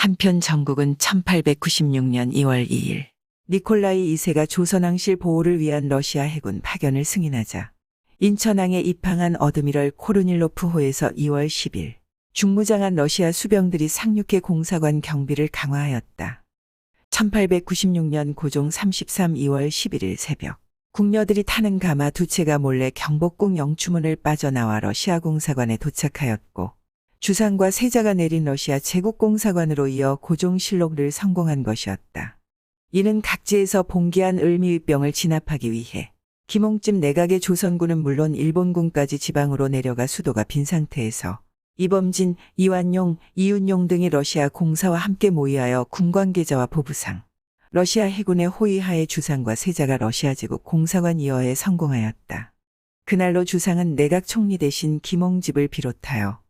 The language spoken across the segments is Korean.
한편 전국은 1896년 2월 2일 니콜라이 2세가 조선왕실 보호를 위한 러시아 해군 파견을 승인하자 인천항에 입항한 어드미럴 코르닐로프호에서 2월 10일 중무장한 러시아 수병들이 상륙해 공사관 경비를 강화하였다. 1896년 고종 33 2월 11일 새벽 궁녀들이 타는 가마 두 채가 몰래 경복궁 영추문을 빠져나와 러시아 공사관에 도착하였고 주상과 세자가 내린 러시아 제국공사관으로 이어 고종실록을 성공한 것이었다. 이는 각지에서 봉기한 을미의병을 진압하기 위해 김홍집 내각의 조선군은 물론 일본군까지 지방으로 내려가 수도가 빈 상태에서 이범진, 이완용, 이윤용 등이 러시아 공사와 함께 모의하여 군관계자와 보부상, 러시아 해군의 호위하에 주상과 세자가 러시아 제국 공사관 이어에 성공하였다. 그날로 주상은 내각 총리 대신 김홍집을 비롯하여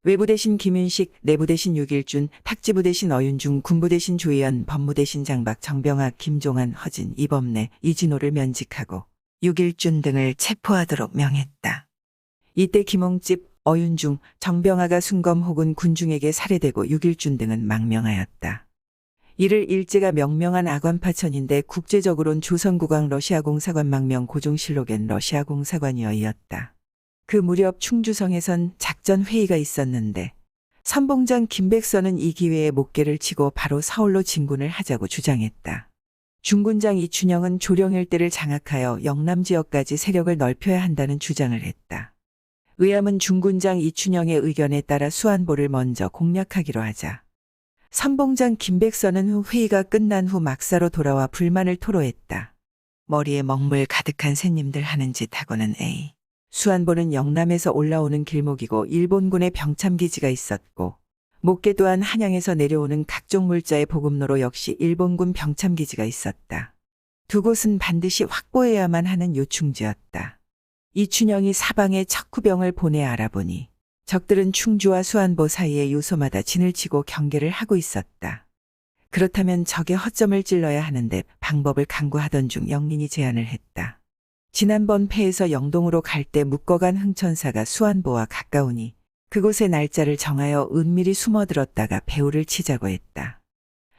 외부 대신 김윤식, 내부 대신 육일준, 탁지부 대신 어윤중, 군부 대신 조희연, 법무 대신 장박, 정병학, 김종한, 허진, 이범래, 이진호를 면직하고 육일준 등을 체포하도록 명했다. 이때 김홍집, 어윤중, 정병하가 순검 혹은 군중에게 살해되고 육일준 등은 망명하였다. 이를 일제가 명명한 아관파천인데 국제적으론 조선국왕 러시아공사관 망명 고종실록엔 러시아공사관이어 이었다. 그 무렵 충주성에선 작전회의가 있었는데 선봉장 김백선은 이 기회에 목계를 치고 바로 서울로 진군을 하자고 주장했다. 중군장 이춘영은 조령일대를 장악하여 영남 지역까지 세력을 넓혀야 한다는 주장을 했다. 의암은 중군장 이춘영의 의견에 따라 수안보를 먼저 공략하기로 하자 선봉장 김백선은 회의가 끝난 후 막사로 돌아와 불만을 토로했다. 머리에 먹물 가득한 새님들 하는 짓하고는 에이. 수안보는 영남에서 올라오는 길목이고 일본군의 병참기지가 있었고 목계 또한 한양에서 내려오는 각종 물자의 보급로로 역시 일본군 병참기지가 있었다. 두 곳은 반드시 확보해야만 하는 요충지였다. 이춘영이 사방에 척후병을 보내 알아보니 적들은 충주와 수안보 사이의 요소마다 진을 치고 경계를 하고 있었다. 그렇다면 적의 허점을 찔러야 하는데 방법을 강구하던 중 영린이 제안을 했다. 지난번 패에서 영동으로 갈 때 묶어간 흥천사가 수안보와 가까우니 그곳의 날짜를 정하여 은밀히 숨어들었다가 배후를 치자고 했다.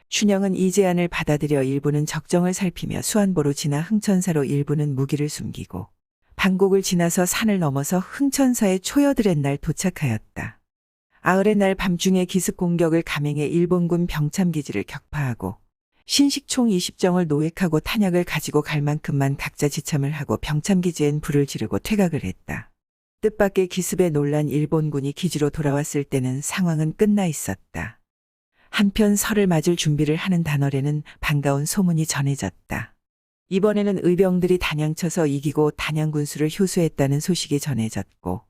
춘영은 이 제안을 받아들여 일부는 적정을 살피며 수안보로 지나 흥천사로 일부는 무기를 숨기고 방곡을 지나서 산을 넘어서 흥천사의 초여들의 날 도착하였다. 아흘의 날 밤중에 기습 공격을 감행해 일본군 병참기지를 격파하고 신식총 20정을 노획하고 탄약을 가지고 갈 만큼만 각자 지참을 하고 병참기지엔 불을 지르고 퇴각을 했다. 뜻밖의 기습에 놀란 일본군이 기지로 돌아왔을 때는 상황은 끝나 있었다. 한편 설을 맞을 준비를 하는 단월에는 반가운 소문이 전해졌다. 이번에는 의병들이 단양쳐서 이기고 단양 군수를 효수했다는 소식이 전해졌고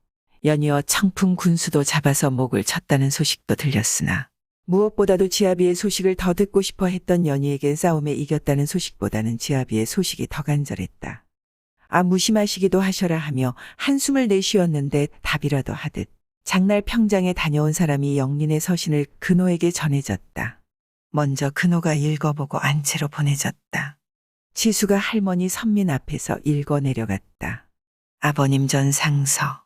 연이어 청풍 군수도 잡아서 목을 쳤다는 소식도 들렸으나 무엇보다도 지아비의 소식을 더 듣고 싶어 했던 연희에겐 싸움에 이겼다는 소식보다는 지아비의 소식이 더 간절했다. 아 무심하시기도 하셔라 하며 한숨을 내쉬었는데 답이라도 하듯 장날 평장에 다녀온 사람이 영린의 서신을 근호에게 전해졌다. 먼저 근호가 읽어보고 안채로 보내졌다. 지수가 할머니 선민 앞에서 읽어 내려갔다. 아버님 전 상서.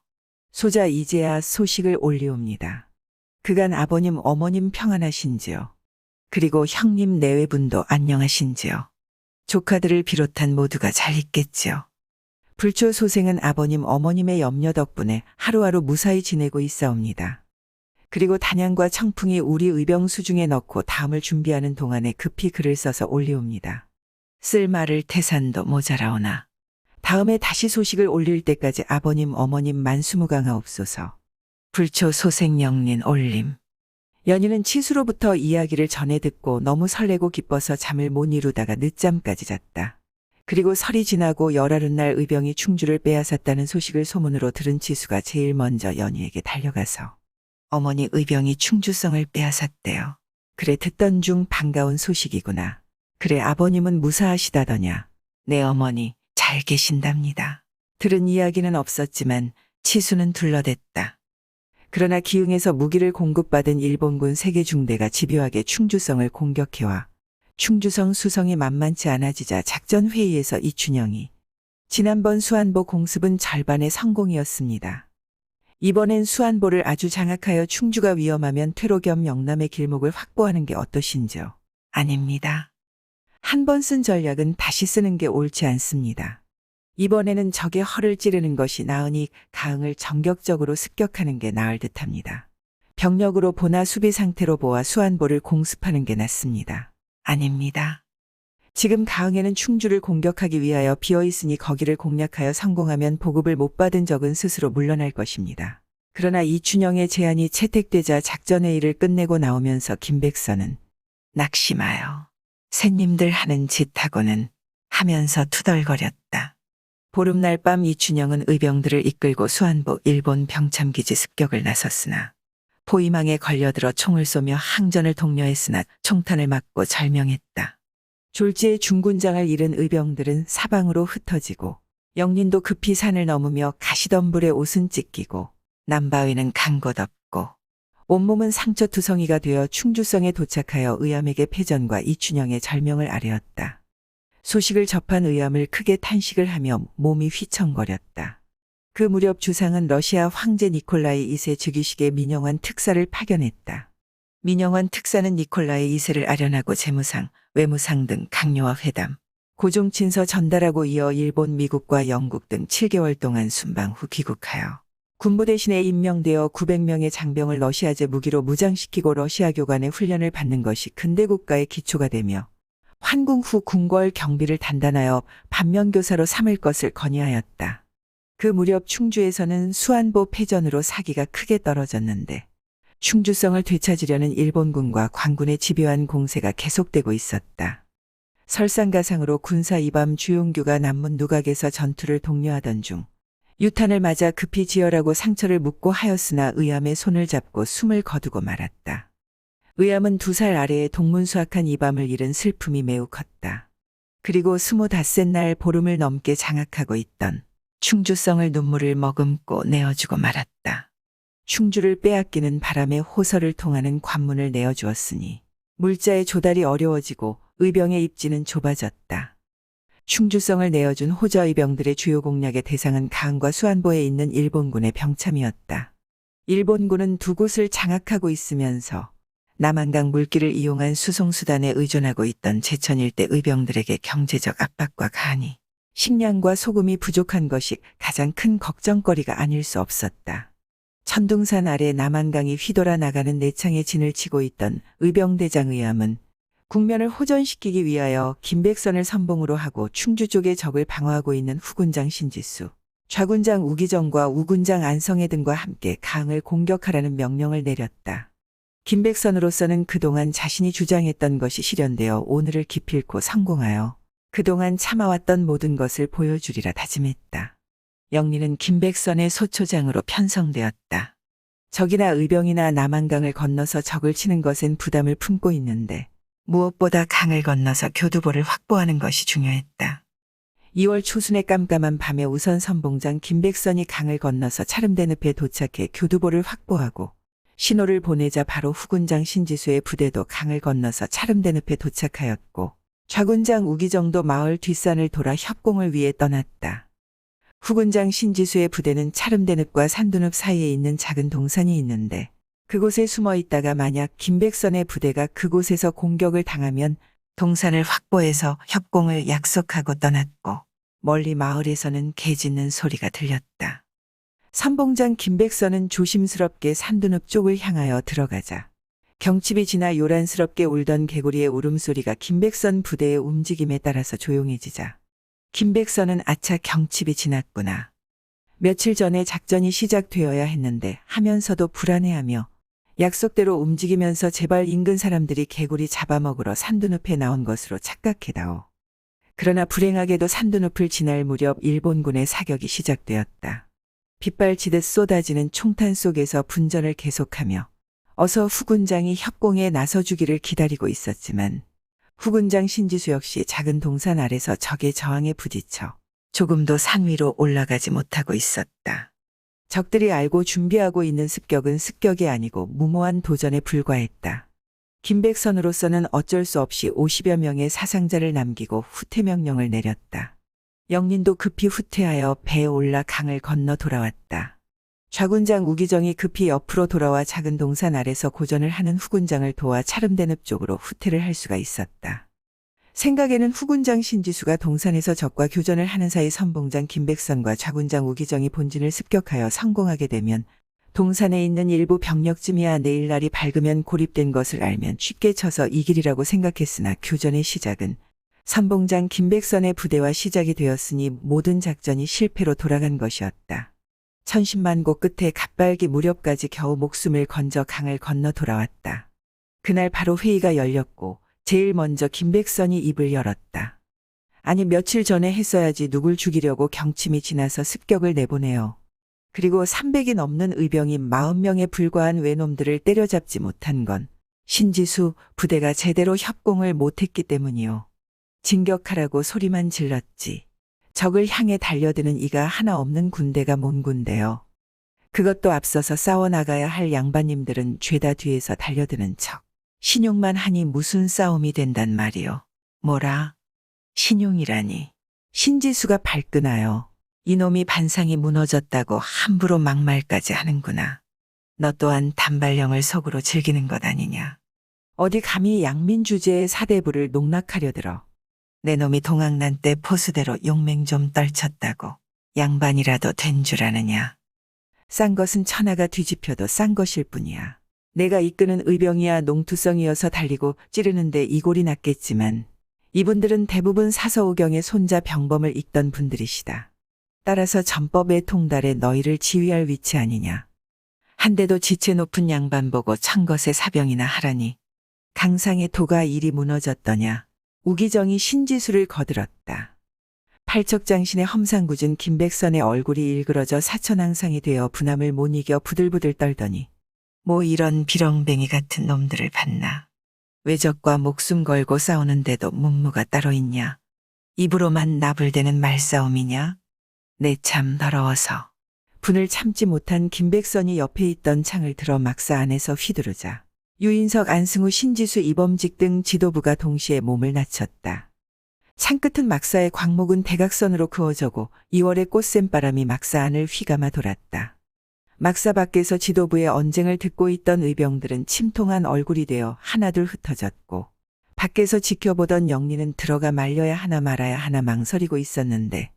소자 이제야 소식을 올리옵니다. 그간 아버님 어머님 평안하신지요. 그리고 형님 내외분도 안녕하신지요. 조카들을 비롯한 모두가 잘 있겠지요. 불초 소생은 아버님 어머님의 염려 덕분에 하루하루 무사히 지내고 있사옵니다. 그리고 단양과 청풍이 우리 의병 수중에 넣고 다음을 준비하는 동안에 급히 글을 써서 올리옵니다. 쓸 말을 태산도 모자라오나 다음에 다시 소식을 올릴 때까지 아버님 어머님 만수무강하옵소서. 불초 소생 영린 올림. 연희는 치수로부터 이야기를 전해 듣고 너무 설레고 기뻐서 잠을 못 이루다가 늦잠까지 잤다. 그리고 설이 지나고 열하룻날 의병이 충주를 빼앗았다는 소식을 소문으로 들은 치수가 제일 먼저 연희에게 달려가서 어머니 의병이 충주성을 빼앗았대요. 그래 듣던 중 반가운 소식이구나. 그래 아버님은 무사하시다더냐. 내 어머니 잘 계신답니다. 들은 이야기는 없었지만 치수는 둘러댔다. 그러나 기흥에서 무기를 공급받은 일본군 세계 중대가 집요하게 충주성을 공격해와 충주성 수성이 만만치 않아지자 작전회의에서 이춘영이 지난번 수안보 공습은 절반의 성공이었습니다. 이번엔 수안보를 아주 장악하여 충주가 위험하면 퇴로 겸 영남의 길목을 확보하는 게 어떠신지요? 아닙니다. 한 번 쓴 전략은 다시 쓰는 게 옳지 않습니다. 이번에는 적의 허를 찌르는 것이 나으니 가흥을 전격적으로 습격하는 게 나을 듯합니다. 병력으로 보나 수비 상태로 보아 수안보를 공습하는 게 낫습니다. 아닙니다. 지금 가흥에는 충주를 공격하기 위하여 비어있으니 거기를 공략하여 성공하면 보급을 못 받은 적은 스스로 물러날 것입니다. 그러나 이춘영의 제안이 채택되자 작전회의를 끝내고 나오면서 김백선은 낙심하여 샌님들 하는 짓하고는 하면서 투덜거렸다. 보름날 밤 이춘영은 의병들을 이끌고 수안보 일본 병참기지 습격을 나섰으나 포위망에 걸려들어 총을 쏘며 항전을 독려했으나 총탄을 맞고 절명했다. 졸지에 중군장을 잃은 의병들은 사방으로 흩어지고 영린도 급히 산을 넘으며 가시덤불에 옷은 찢기고 남바위는 간 곳 없고 온몸은 상처투성이가 되어 충주성에 도착하여 의암에게 패전과 이춘영의 절명을 아뢰었다. 소식을 접한 의암을 크게 탄식을 하며 몸이 휘청거렸다. 그 무렵 주상은 러시아 황제 니콜라이 2세 즉위식에 민영환 특사를 파견했다. 민영환 특사는 니콜라이 2세를 아련하고 재무상, 외무상 등 강요와 회담, 고종 친서 전달하고 이어 일본, 미국과 영국 등 7개월 동안 순방 후 귀국하여 군부 대신에 임명되어 900명의 장병을 러시아제 무기로 무장시키고 러시아 교관의 훈련을 받는 것이 근대국가의 기초가 되며 환궁 후 궁궐 경비를 단단하여 반면교사로 삼을 것을 건의하였다. 그 무렵 충주에서는 수안보 패전으로 사기가 크게 떨어졌는데 충주성을 되찾으려는 일본군과 관군의 집요한 공세가 계속되고 있었다. 설상가상으로 군사 이밤 주용규가 남문 누각에서 전투를 독려하던 중 유탄을 맞아 급히 지혈하고 상처를 묻고 하였으나 의암의 손을 잡고 숨을 거두고 말았다. 의암은 2살 아래에 동문수학한 이밤을 잃은 슬픔이 매우 컸다. 그리고 25닷새 날 보름을 넘게 장악하고 있던 충주성을 눈물을 머금고 내어주고 말았다. 충주를 빼앗기는 바람에 호설을 통하는 관문을 내어주었으니 물자의 조달이 어려워지고 의병의 입지는 좁아졌다. 충주성을 내어준 호저 의병들의 주요 공략의 대상은 가흥과 수안보에 있는 일본군의 병참이었다. 일본군은 2곳을 장악하고 있으면서 남한강 물길을 이용한 수송수단에 의존하고 있던 제천 일대 의병들에게 경제적 압박과 간이 식량과 소금이 부족한 것이 가장 큰 걱정거리가 아닐 수 없었다. 천둥산 아래 남한강이 휘돌아 나가는 내창에 진을 치고 있던 의병대장 의암은 국면을 호전시키기 위하여 김백선을 선봉으로 하고 충주 쪽의 적을 방어하고 있는 후군장 신지수, 좌군장 우기정과 우군장 안성애 등과 함께 가흥을 공격하라는 명령을 내렸다. 김백선으로서는 그동안 자신이 주장했던 것이 실현되어 오늘을 기필코 성공하여 그동안 참아왔던 모든 것을 보여주리라 다짐했다. 영리는 김백선의 소초장으로 편성되었다. 적이나 의병이나 남한강을 건너서 적을 치는 것엔 부담을 품고 있는데 무엇보다 강을 건너서 교두보를 확보하는 것이 중요했다. 2월 초순의 깜깜한 밤에 우선 선봉장 김백선이 강을 건너서 차름대 늪에 도착해 교두보를 확보하고 신호를 보내자 바로 후군장 신지수의 부대도 강을 건너서 차름대 늪에 도착하였고 좌군장 우기정도 마을 뒷산을 돌아 협공을 위해 떠났다. 후군장 신지수의 부대는 차름대 늪과 산두늪 사이에 있는 작은 동산이 있는데 그곳에 숨어 있다가 만약 김백선의 부대가 그곳에서 공격을 당하면 동산을 확보해서 협공을 약속하고 떠났고 멀리 마을에서는 개 짖는 소리가 들렸다. 선봉장 김백선은 조심스럽게 산두늪 쪽을 향하여 들어가자 경칩이 지나 요란스럽게 울던 개구리의 울음소리가 김백선 부대의 움직임에 따라서 조용해지자 김백선은 아차 경칩이 지났구나. 며칠 전에 작전이 시작되어야 했는데 하면서도 불안해하며 약속대로 움직이면서 제발 인근 사람들이 개구리 잡아먹으러 산두늪에 나온 것으로 착각해다오. 그러나 불행하게도 산두늪을 지날 무렵 일본군의 사격이 시작되었다. 빗발치듯 쏟아지는 총탄 속에서 분전을 계속하며 어서 후군장이 협공에 나서주기를 기다리고 있었지만 후군장 신지수 역시 작은 동산 아래서 적의 저항에 부딪혀 조금도 산 위로 올라가지 못하고 있었다. 적들이 알고 준비하고 있는 습격은 습격이 아니고 무모한 도전에 불과했다. 김백선으로서는 어쩔 수 없이 50여 명의 사상자를 남기고 후퇴 명령을 내렸다. 영린도 급히 후퇴하여 배에 올라 강을 건너 돌아왔다. 좌군장 우기정이 급히 옆으로 돌아와 작은 동산 아래서 고전을 하는 후군장을 도와 차름대늪 쪽으로 후퇴를 할 수가 있었다. 생각에는 후군장 신지수가 동산에서 적과 교전을 하는 사이 선봉장 김백선과 좌군장 우기정이 본진을 습격하여 성공하게 되면 동산에 있는 일부 병력쯤이야 내일 날이 밝으면 고립된 것을 알면 쉽게 쳐서 이길이라고 생각했으나 교전의 시작은 선봉장 김백선의 부대와 시작이 되었으니 모든 작전이 실패로 돌아간 것이었다. 천신만고 끝에 갑발기 무렵까지 겨우 목숨을 건져 강을 건너 돌아왔다. 그날 바로 회의가 열렸고 제일 먼저 김백선이 입을 열었다. 아니 며칠 전에 했어야지 누굴 죽이려고 경침이 지나서 습격을 내보내요. 그리고 300이 넘는 의병이 40명에 불과한 외놈들을 때려잡지 못한 건 신지수 부대가 제대로 협공을 못했기 때문이요. 진격하라고 소리만 질렀지. 적을 향해 달려드는 이가 하나 없는 군대가 뭔 군대요. 그것도 앞서서 싸워나가야 할 양반님들은 죄다 뒤에서 달려드는 척. 신용만 하니 무슨 싸움이 된단 말이요. 뭐라? 신용이라니. 신지수가 발끈하여. 이놈이 반상이 무너졌다고 함부로 막말까지 하는구나. 너 또한 단발령을 속으로 즐기는 것 아니냐. 어디 감히 양민 주제의 사대부를 농락하려 들어. 내 놈이 동학난 때 포수대로 용맹 좀 떨쳤다고 양반이라도 된 줄 아느냐. 싼 것은 천하가 뒤집혀도 싼 것일 뿐이야. 내가 이끄는 의병이야 농투성이어서 달리고 찌르는데 이골이 났겠지만 이분들은 대부분 사서우경의 손자 병범을 잇던 분들이시다. 따라서 전법의 통달에 너희를 지휘할 위치 아니냐. 한데도 지체 높은 양반 보고 천것의 사병이나 하라니. 강상의 도가 일이 무너졌더냐. 우기정이 신지수를 거들었다. 팔척장신의 험상궂은 김백선의 얼굴이 일그러져 사천왕상이 되어 분함을 못 이겨 부들부들 떨더니 뭐 이런 비렁뱅이 같은 놈들을 봤나. 외적과 목숨 걸고 싸우는데도 문무가 따로 있냐. 입으로만 나불대는 말싸움이냐. 내 참 더러워서. 분을 참지 못한 김백선이 옆에 있던 창을 들어 막사 안에서 휘두르자 유인석, 안승우, 신지수, 이범직 등 지도부가 동시에 몸을 낮췄다. 창끝은 막사의 광목은 대각선으로 그어져고 2월의 꽃샘바람이 막사 안을 휘감아 돌았다. 막사 밖에서 지도부의 언쟁을 듣고 있던 의병들은 침통한 얼굴이 되어 하나둘 흩어졌고 밖에서 지켜보던 영리는 들어가 말려야 하나 말아야 하나 망설이고 있었는데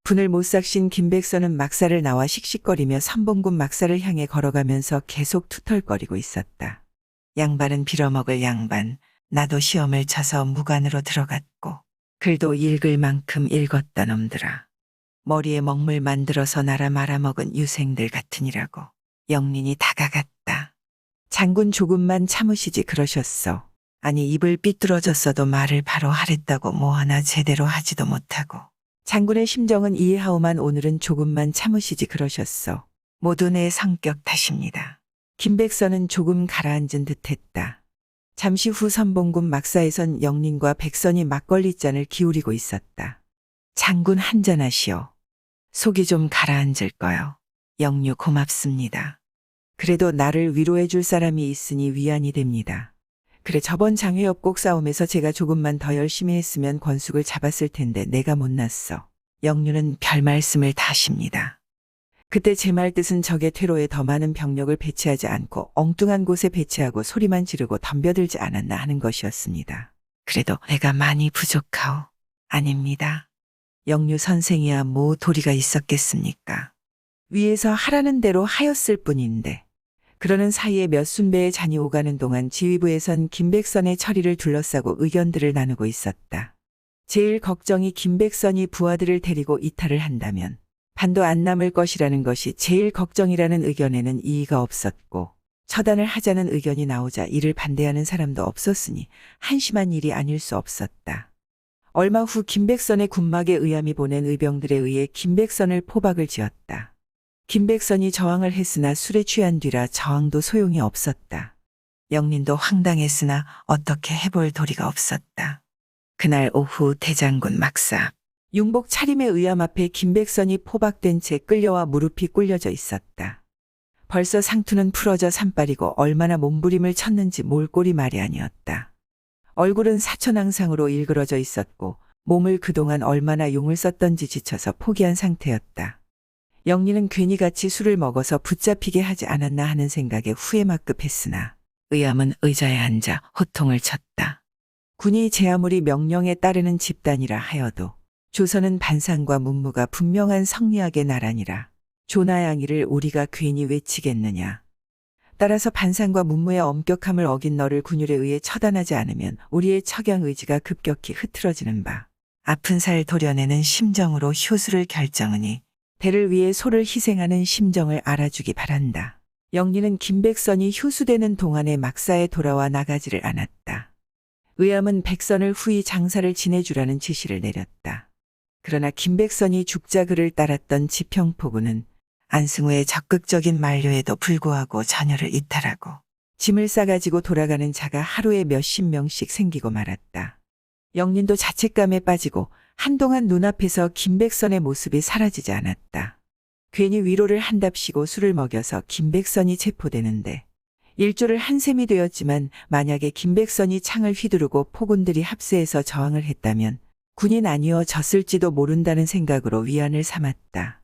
분을 못 삭신 김백선은 막사를 나와 씩씩거리며 선봉군 막사를 향해 걸어가면서 계속 투덜거리고 있었다. 양반은 빌어먹을 양반, 나도 시험을 쳐서 무관으로 들어갔고 글도 읽을 만큼 읽었다 놈들아. 머리에 먹물 만들어서 나라 말아먹은 유생들 같으니라고. 영린이 다가갔다. 장군 조금만 참으시지 그러셨어. 아니 입을 삐뚤어졌어도 말을 바로 하랬다고 뭐 하나 제대로 하지도 못하고. 장군의 심정은 이해하오만 오늘은 조금만 참으시지 그러셨어. 모두 내 성격 탓입니다. 김백선은 조금 가라앉은 듯했다. 잠시 후 선봉군 막사에선 영린과 백선이 막걸리잔을 기울이고 있었다. 장군 한잔하시오. 속이 좀 가라앉을 거요. 영유 고맙습니다. 그래도 나를 위로해 줄 사람이 있으니 위안이 됩니다. 그래 저번 장회엽곡 싸움에서 제가 조금만 더 열심히 했으면 권숙을 잡았을 텐데 내가 못났어. 영유는 별 말씀을 다 하십니다. 그때 제 말 뜻은 적의 퇴로에 더 많은 병력을 배치하지 않고 엉뚱한 곳에 배치하고 소리만 지르고 덤벼들지 않았나 하는 것이었습니다. 그래도 내가 많이 부족하오. 아닙니다. 영유 선생이야 뭐 도리가 있었겠습니까. 위에서 하라는 대로 하였을 뿐인데. 그러는 사이에 몇 순배의 잔이 오가는 동안 지휘부에선 김백선의 처리를 둘러싸고 의견들을 나누고 있었다. 제일 걱정이 김백선이 부하들을 데리고 이탈을 한다면 반도 안 남을 것이라는 것이 제일 걱정이라는 의견에는 이의가 없었고 처단을 하자는 의견이 나오자 이를 반대하는 사람도 없었으니 한심한 일이 아닐 수 없었다. 얼마 후 김백선의 군막에 의함이 보낸 의병들에 의해 김백선을 포박을 지었다. 김백선이 저항을 했으나 술에 취한 뒤라 저항도 소용이 없었다. 영린도 황당했으나 어떻게 해볼 도리가 없었다. 그날 오후 대장군 막사 융복 차림의 의함 앞에 김백선이 포박된 채 끌려와 무릎이 꿇려져 있었다. 벌써 상투는 풀어져 산발이고 얼마나 몸부림을 쳤는지 몰골이 말이 아니었다. 얼굴은 사천왕상으로 일그러져 있었고 몸을 그동안 얼마나 용을 썼던지 지쳐서 포기한 상태였다. 영리는 괜히 같이 술을 먹어서 붙잡히게 하지 않았나 하는 생각에 후회막급했으나 의암은 의자에 앉아 호통을 쳤다. 군이 제 아무리 명령에 따르는 집단이라 하여도 조선은 반상과 문무가 분명한 성리학의 나라니라. 조나양이를 우리가 괜히 외치겠느냐. 따라서 반상과 문무의 엄격함을 어긴 너를 군율에 의해 처단하지 않으면 우리의 척양 의지가 급격히 흐트러지는 바. 아픈 살 도려내는 심정으로 효수를 결정하니 대를 위해 소를 희생하는 심정을 알아주기 바란다. 영리는 김백선이 효수되는 동안에 막사에 돌아와 나가지를 않았다. 의암은 백선을 후이 장사를 지내주라는 지시를 내렸다. 그러나 김백선이 죽자 그를 따랐던 지평포구는 안승우의 적극적인 만류에도 불구하고 전열을 이탈하고 짐을 싸가지고 돌아가는 자가 하루에 몇십 명씩 생기고 말았다. 영린도 자책감에 빠지고 한동안 눈앞에서 김백선의 모습이 사라지지 않았다. 괜히 위로를 한답시고 술을 먹여서 김백선이 체포되는데 일조를 한 셈이 되었지만 만약에 김백선이 창을 휘두르고 포군들이 합세해서 저항을 했다면 군이 나뉘어졌을지도 모른다는 생각으로 위안을 삼았다.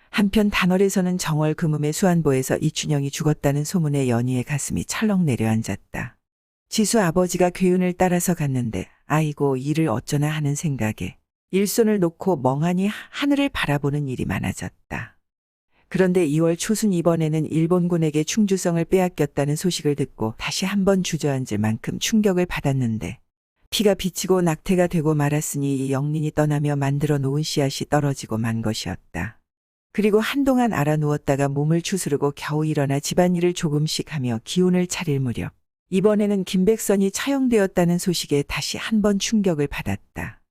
한편 단월에서는 정월 금음의 수안보에서 이춘영이 죽었다는 소문에 연희의 가슴이 철렁 내려앉았다. 지수 아버지가 괴운을 따라서 갔는데 아이고 이를 어쩌나 하는 생각에 일손을 놓고 멍하니 하늘을 바라보는 일이 많아졌다. 그런데 2월 초순 이번에는 일본군에게 충주성을 빼앗겼다는 소식을 듣고 다시 한번 주저앉을 만큼 충격을 받았는데 피가 비치고 낙태가 되고 말았으니 이 영린이 떠나며 만들어 놓은 씨앗이 떨어지고 만 것이었다. 그리고 한동안 알아누웠다가 몸을 추스르고 겨우 일어나 집안일을 조금씩 하며 기운을 차릴 무렵 이번에는 김백선이 처형되었다는 소식에 다시 한번 충격을 받았다.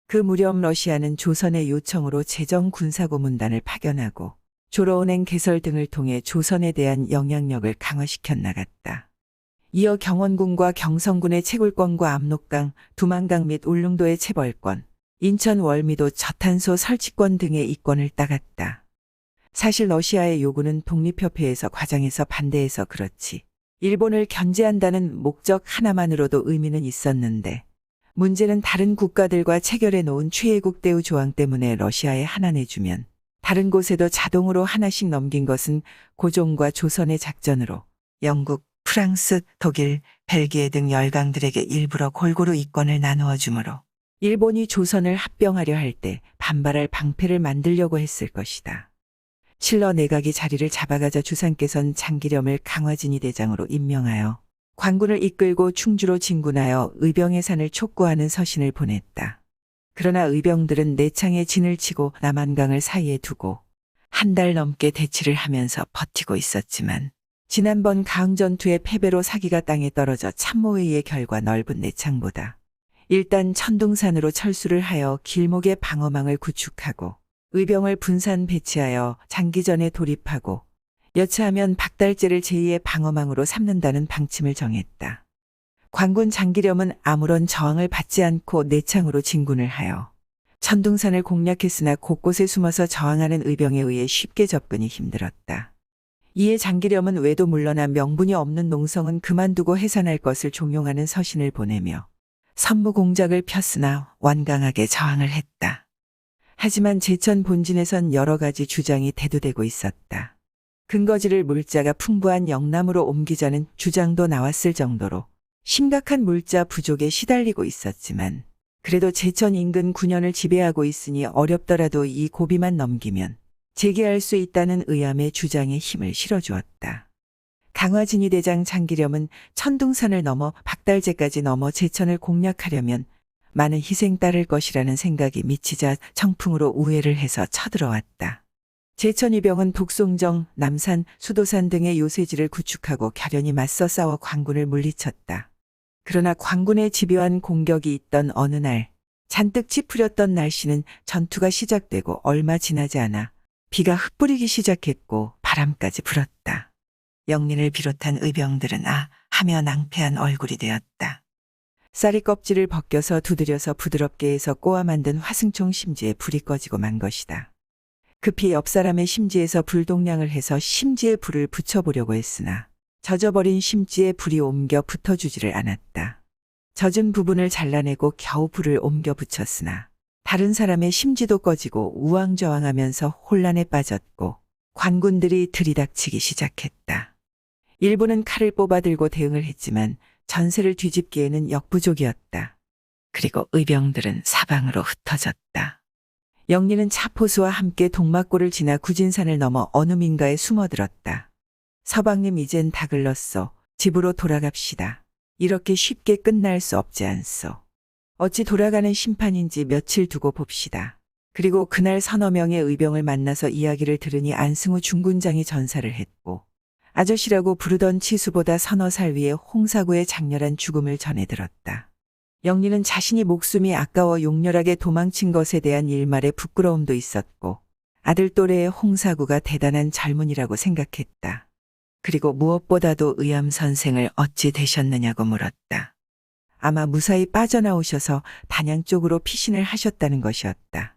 그 무렵 러시아는 조선의 요청으로 재정 군사고문단을 파견하고 조로은행 개설 등을 통해 조선에 대한 영향력을 강화시켜 나갔다. 이어 경원군과 경성군의 채굴권과 압록강, 두만강 및 울릉도의 체벌권, 인천 월미도 저탄소 설치권 등의 이권을 따갔다. 사실 러시아의 요구는 독립협회에서 과장해서 반대해서 그렇지 일본을 견제한다는 목적 하나만으로도 의미는 있었는데 문제는 다른 국가들과 체결해 놓은 최애국 대우 조항 때문에 러시아에 하나 내주면 다른 곳에도 자동으로 하나씩 넘긴 것은 고종과 조선의 작전으로 영국, 프랑스, 독일, 벨기에 등 열강들에게 일부러 골고루 이권을 나누어 주므로 일본이 조선을 합병하려 할 때 반발할 방패를 만들려고 했을 것이다. 칠러 내각이 자리를 잡아가자 주상께선 장기렴을 강화진이 대장으로 임명하여 관군을 이끌고 충주로 진군하여 의병의 산을 촉구하는 서신을 보냈다. 그러나 의병들은 내창에 진을 치고 남한강을 사이에 두고 한 달 넘게 대치를 하면서 버티고 있었지만 지난번 가흥전투의 패배로 사기가 땅에 떨어져 참모회의의 결과 넓은 내창보다 일단 천둥산으로 철수를 하여 길목의 방어망을 구축하고 의병을 분산 배치하여 장기전에 돌입하고 여차하면 박달재를 제2의 방어망으로 삼는다는 방침을 정했다. 관군 장기렴은 아무런 저항을 받지 않고 내창으로 진군을 하여 천둥산을 공략했으나 곳곳에 숨어서 저항하는 의병에 의해 쉽게 접근이 힘들었다. 이에 장기렴은 외도 물러나 명분이 없는 농성은 그만두고 해산할 것을 종용하는 서신을 보내며 선무 공작을 폈으나 완강하게 저항을 했다. 하지만 제천 본진에선 여러 가지 주장이 대두되고 있었다. 근거지를 물자가 풍부한 영남으로 옮기자는 주장도 나왔을 정도로 심각한 물자 부족에 시달리고 있었지만 그래도 제천 인근 9년을 지배하고 있으니 어렵더라도 이 고비만 넘기면 재개할 수 있다는 의암의 주장에 힘을 실어주었다. 강화진이 대장 장기렴은 천둥산을 넘어 박달재까지 넘어 제천을 공략하려면 많은 희생 따를 것이라는 생각이 미치자 청풍으로 우회를 해서 쳐들어왔다. 제천이병은 독송정, 남산, 수도산 등의 요새지를 구축하고 결연히 맞서 싸워 관군을 물리쳤다. 그러나 관군의 집요한 공격이 있던 어느 날 잔뜩 찌푸렸던 날씨는 전투가 시작되고 얼마 지나지 않아 비가 흩뿌리기 시작했고 바람까지 불었다. 영린을 비롯한 의병들은 하며 낭패한 얼굴이 되었다. 쌀이 껍질을 벗겨서 두드려서 부드럽게 해서 꼬아 만든 화승총 심지에 불이 꺼지고 만 것이다. 급히 옆 사람의 심지에서 불동량을 해서 심지에 불을 붙여보려고 했으나 젖어버린 심지에 불이 옮겨 붙어주지를 않았다. 젖은 부분을 잘라내고 겨우 불을 옮겨 붙였으나 다른 사람의 심지도 꺼지고 우왕좌왕하면서 혼란에 빠졌고 관군들이 들이닥치기 시작했다. 일부는 칼을 뽑아들고 대응을 했지만 전세를 뒤집기에는 역부족이었다. 그리고 의병들은 사방으로 흩어졌다. 영리는 차포수와 함께 동막골을 지나 구진산을 넘어 어느 민가에 숨어들었다. 서방님 이젠 다 글렀소. 집으로 돌아갑시다. 이렇게 쉽게 끝날 수 없지 않소. 어찌 돌아가는 심판인지 며칠 두고 봅시다. 그리고 그날 서너 명의 의병을 만나서 이야기를 들으니 안승우 중군장이 전사를 했고 아저씨라고 부르던 치수보다 서너 살 위에 홍사구의 장렬한 죽음을 전해 들었다. 영리는 자신이 목숨이 아까워 용렬하게 도망친 것에 대한 일말의 부끄러움도 있었고 아들 또래의 홍사구가 대단한 젊은이라고 생각했다. 그리고 무엇보다도 의암 선생을 어찌 되셨느냐고 물었다. 아마 무사히 빠져나오셔서 단양 쪽으로 피신을 하셨다는 것이었다.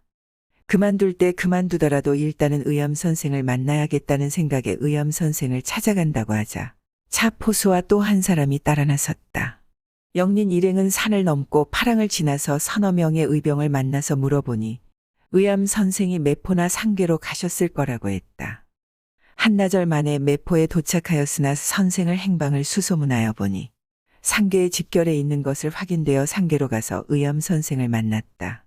그만둘 때 그만두더라도 일단은 의암 선생을 만나야겠다는 생각에 의암 선생을 찾아간다고 하자 차포수와 또 한 사람이 따라 나섰다. 영린 일행은 산을 넘고 파랑을 지나서 서너 명의 의병을 만나서 물어보니 의암 선생이 매포나 상계로 가셨을 거라고 했다. 한나절 만에 매포에 도착하였으나 선생을 행방을 수소문하여 보니 상계의 집결에 있는 것을 확인되어 상계로 가서 의암 선생을 만났다.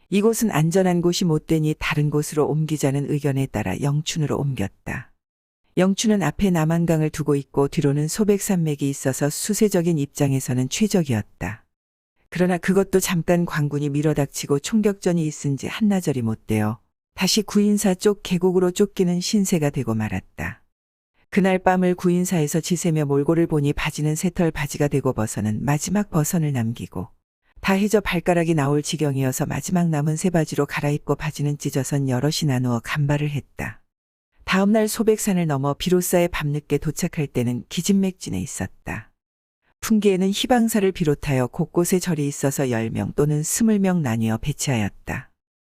이곳은 안전한 곳이 못 되니 다른 곳으로 옮기자는 의견에 따라 영춘으로 옮겼다. 영춘은 앞에 남한강을 두고 있고 뒤로는 소백산맥이 있어서 수세적인 입장에서는 최적이었다. 그러나 그것도 잠깐 관군이 밀어닥치고 총격전이 있은지 한나절이 못 되어 다시 구인사 쪽 계곡으로 쫓기는 신세가 되고 말았다. 그날 밤을 구인사에서 지새며 몰골을 보니 바지는 새털 바지가 되고 버선은 마지막 버선을 남기고 다 해져 발가락이 나올 지경이어서 마지막 남은 새 바지로 갈아입고 바지는 찢어선 여럿이 나누어 간발을 했다. 다음날 소백산을 넘어 비로사에 밤늦게 도착할 때는 기진맥진에 있었다. 풍계에는 희방사를 비롯하여 곳곳에 절이 있어서 10명 또는 20명 나뉘어 배치하였다.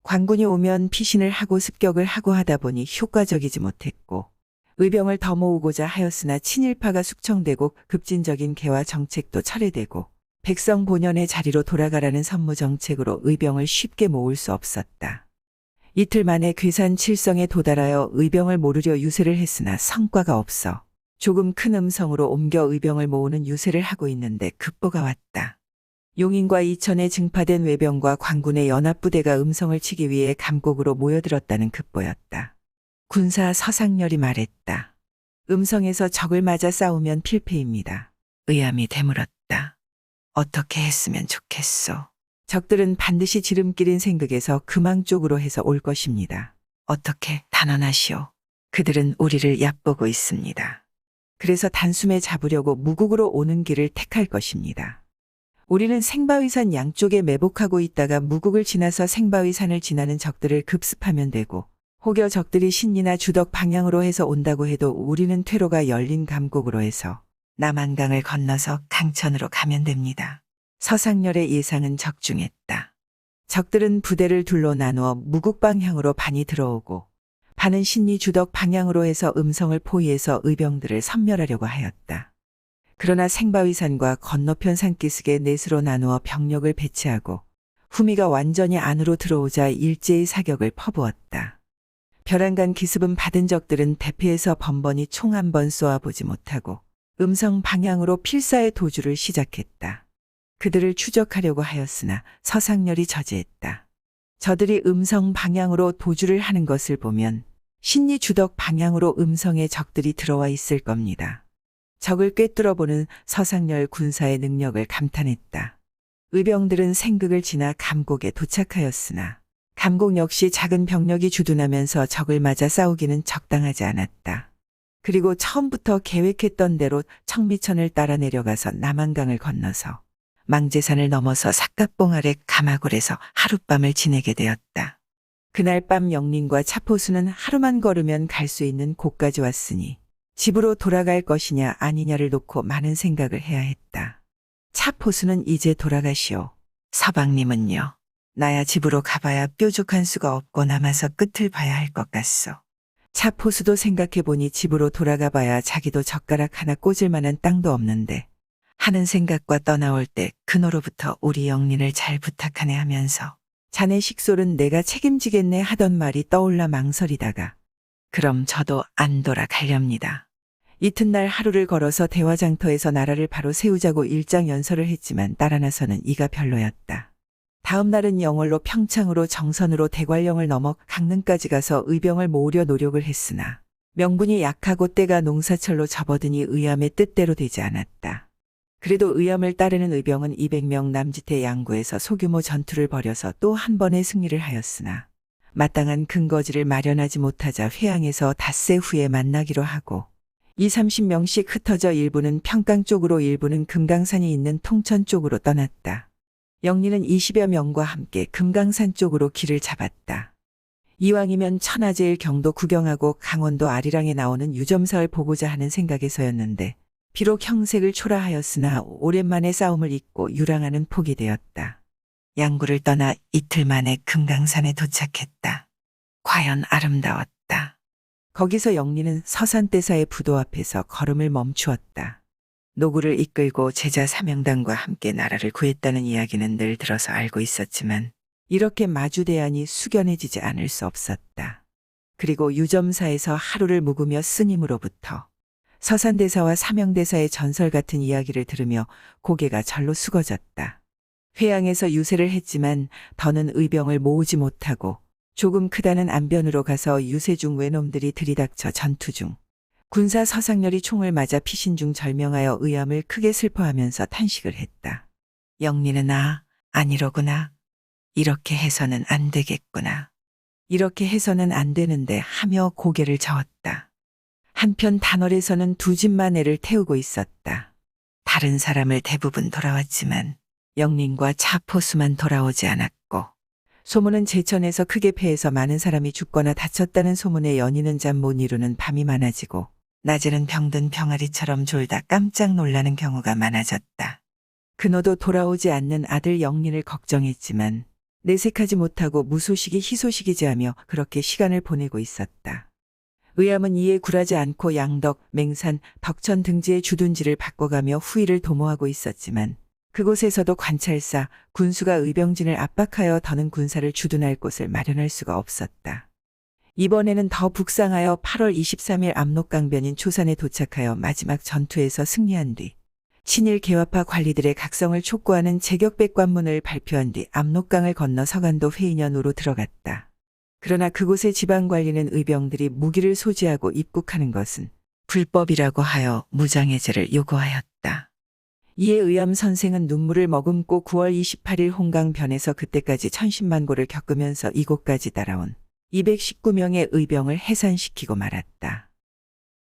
관군이 오면 피신을 하고 습격을 하고 하다 보니 효과적이지 못했고 의병을 더 모으고자 하였으나 친일파가 숙청되고 급진적인 개화 정책도 철회되고 백성 본연의 자리로 돌아가라는 선무 정책으로 의병을 쉽게 모을 수 없었다. 이틀 만에 괴산 칠성에 도달하여 의병을 모으려 유세를 했으나 성과가 없어 조금 큰 음성으로 옮겨 의병을 모으는 유세를 하고 있는데 급보가 왔다. 용인과 이천에 증파된 외병과 관군의 연합부대가 음성을 치기 위해 감곡으로 모여들었다는 급보였다. 군사 서상렬이 말했다. 음성에서 적을 맞아 싸우면 필패입니다. 의암이 되물었다. 어떻게 했으면 좋겠소. 적들은 반드시 지름길인 생극에서 금왕 쪽으로 해서 올 것입니다. 어떻게 단언하시오. 그들은 우리를 얕보고 있습니다. 그래서 단숨에 잡으려고 무국으로 오는 길을 택할 것입니다. 우리는 생바위산 양쪽에 매복하고 있다가 무국을 지나서 생바위산을 지나는 적들을 급습하면 되고 혹여 적들이 신리나 주덕 방향으로 해서 온다고 해도 우리는 퇴로가 열린 감곡으로 해서 남한강을 건너서 강천으로 가면 됩니다. 서상렬의 예상은 적중했다. 적들은 부대를 둘로 나누어 무국 방향으로 반이 들어오고 반은 신리 주덕 방향으로 해서 음성을 포위해서 의병들을 섬멸하려고 하였다. 그러나 생바위산과 건너편 산기슭에 넷으로 나누어 병력을 배치하고 후미가 완전히 안으로 들어오자 일제히 사격을 퍼부었다. 벼랑간 기습은 받은 적들은 대피해서 번번이 총 한 번 쏘아보지 못하고 음성 방향으로 필사의 도주를 시작했다. 그들을 추적하려고 하였으나 서상렬이 저지했다. 저들이 음성 방향으로 도주를 하는 것을 보면 신리 주덕 방향으로 음성의 적들이 들어와 있을 겁니다. 적을 꿰뚫어보는 서상렬 군사의 능력을 감탄했다. 의병들은 생극을 지나 감곡에 도착하였으나 감곡 역시 작은 병력이 주둔하면서 적을 맞아 싸우기는 적당하지 않았다. 그리고 처음부터 계획했던 대로 청미천을 따라 내려가서 남한강을 건너서 망제산을 넘어서 삿갓봉 아래 가마굴에서 하룻밤을 지내게 되었다. 그날 밤 영린과 차포수는 하루만 걸으면 갈 수 있는 곳까지 왔으니 집으로 돌아갈 것이냐 아니냐를 놓고 많은 생각을 해야 했다. 차포수는 이제 돌아가시오. 서방님은요? 나야 집으로 가봐야 뾰족한 수가 없고 남아서 끝을 봐야 할 것 같소. 차포수도 생각해보니 집으로 돌아가봐야 자기도 젓가락 하나 꽂을 만한 땅도 없는데 하는 생각과 떠나올 때 그노로부터 우리 영린을 잘 부탁하네 하면서 자네 식솔은 내가 책임지겠네 하던 말이 떠올라 망설이다가 그럼 저도 안 돌아가렵니다. 이튿날 하루를 걸어서 대화장터에서 나라를 바로 세우자고 일장 연설을 했지만 따라 나서는 이가 별로였다. 다음 날은 영월로 평창으로 정선으로 대관령을 넘어 강릉까지 가서 의병을 모으려 노력을 했으나 명분이 약하고 때가 농사철로 접어드니 의암의 뜻대로 되지 않았다. 그래도 의암을 따르는 의병은 200명 남짓의 양구에서 소규모 전투를 벌여서 또 한 번의 승리를 하였으나 마땅한 근거지를 마련하지 못하자 회항에서 닷새 후에 만나기로 하고 20-30명씩 흩어져 일부는 평강 쪽으로 일부는 금강산이 있는 통천 쪽으로 떠났다. 영리는 20여 명과 함께 금강산 쪽으로 길을 잡았다. 이왕이면 천하제일 경도 구경하고 강원도 아리랑에 나오는 유점사를 보고자 하는 생각에서였는데 비록 형색을 초라하였으나 오랜만에 싸움을 잊고 유랑하는 폭이 되었다. 양구를 떠나 이틀 만에 금강산에 도착했다. 과연 아름다웠다. 거기서 영리는 서산대사의 부도 앞에서 걸음을 멈추었다. 노구를 이끌고 제자 사명단과 함께 나라를 구했다는 이야기는 늘 들어서 알고 있었지만 이렇게 마주 대안이 숙연해지지 않을 수 없었다. 그리고 유점사에서 하루를 묵으며 스님으로부터 서산대사와 사명대사의 전설 같은 이야기를 들으며 고개가 절로 숙어졌다. 회양에서 유세를 했지만 더는 의병을 모으지 못하고 조금 크다는 안변으로 가서 유세 중 외놈들이 들이닥쳐 전투 중 군사 서상렬이 총을 맞아 피신 중 절명하여 의암을 크게 슬퍼하면서 탄식을 했다. 영리는 아니로구나. 이렇게 해서는 안 되겠구나. 이렇게 해서는 안 되는데 하며 고개를 저었다. 한편 단월에서는 두 집만 애를 태우고 있었다. 다른 사람을 대부분 돌아왔지만 영린과 차포수만 돌아오지 않았고 소문은 제천에서 크게 패해서 많은 사람이 죽거나 다쳤다는 소문에 연이는 잠 못 이루는 밤이 많아지고 낮에는 병든 병아리처럼 졸다 깜짝 놀라는 경우가 많아졌다. 그노도 돌아오지 않는 아들 영린을 걱정했지만 내색하지 못하고 무소식이 희소식이지 하며 그렇게 시간을 보내고 있었다. 의암은 이에 굴하지 않고 양덕, 맹산, 덕천 등지의 주둔지를 바꿔가며 후위를 도모하고 있었지만 그곳에서도 관찰사, 군수가 의병진을 압박하여 더는 군사를 주둔할 곳을 마련할 수가 없었다. 이번에는 더 북상하여 8월 23일 압록강변인 초산에 도착하여 마지막 전투에서 승리한 뒤 친일 개화파 관리들의 각성을 촉구하는 제격백관문을 발표한 뒤 압록강을 건너 서간도 회인연으로 들어갔다. 그러나 그곳의 지방관리는 의병들이 무기를 소지하고 입국하는 것은 불법이라고 하여 무장해제를 요구하였다. 이에 의암 선생은 눈물을 머금고 9월 28일 홍강변에서 그때까지 1010만고를 겪으면서 이곳까지 따라온 219명의 의병을 해산시키고 말았다.